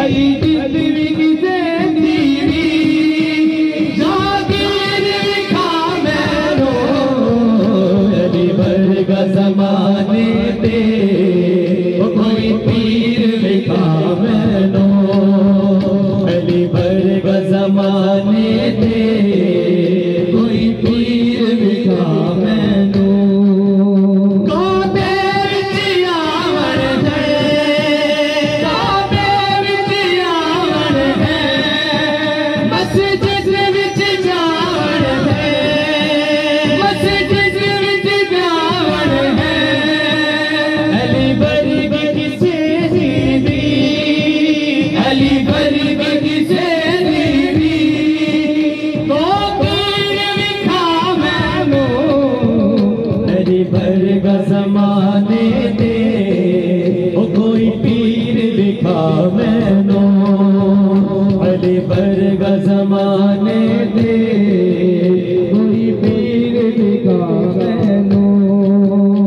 अली जिंदगी किसे दीवी जागीर लिखा मैनो अली वर्गा ज़माने दे कोई पीर लिखा मैनो अली वर्गा ज़माने दे कोई पीर लिखा मैनो ज़माने दे ओ कोई पीर दिखा मैनो अली वर्गा ज़माने दे कोई पीर दिखा मैनो।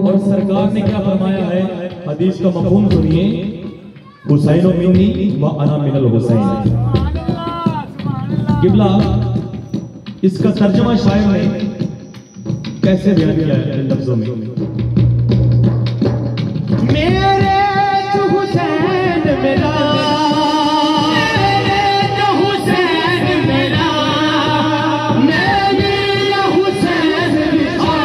और सरकार ने क्या फरमाया है, हदीस का मफ़हूम सुनिए, हुसैनो मिन्नी व अना मिनल हुसैन। क़िबला इसका तर्जुमा शायर ने कैसे बयान किया है लफ्जों में, मेरे तो हुसैन मेरा, मेरे तो हुसैन मेरा, मेरे हुसैन बिछो,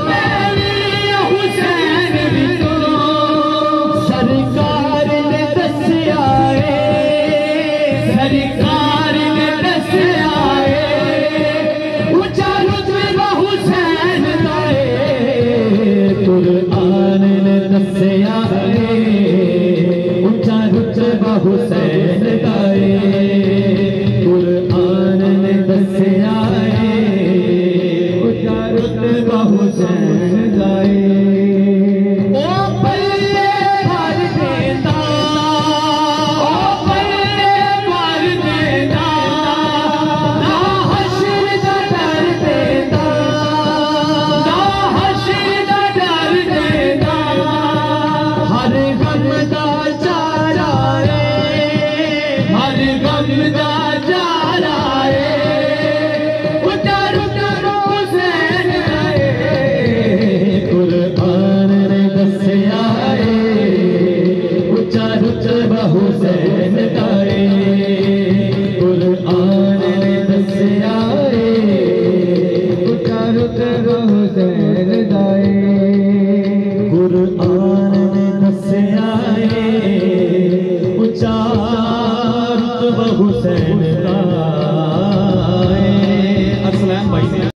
मेरे हुसैन बिछो, सरकार ने दसिया है, सरकार ने दसिया है, ऊंचा रुतबा हुसैन दाए, कुरान दसिया है, ऊंचा रुतबा हुसैन दाए, कुरान ने दसिया है, ऊंचा रुतबा हुसैन दाए। ओ पल्ले भर देता, ओ पल्ले भर देता, ना हश्र दा डर देता, ना हश्र दा डर देता, हर गम दा चारा है, हर गम दा चारा है, ऊंचा रुतबा हुसैन दाए, कुरान ने दसिया है, ऊंचा रुतबा हुसैन दाए, कुरान ने दसिया है, ऊंचा रुतबा हुसैन दाए, कुरान ने दसिया है, ऊंचा रुतबा हुसैन दाए।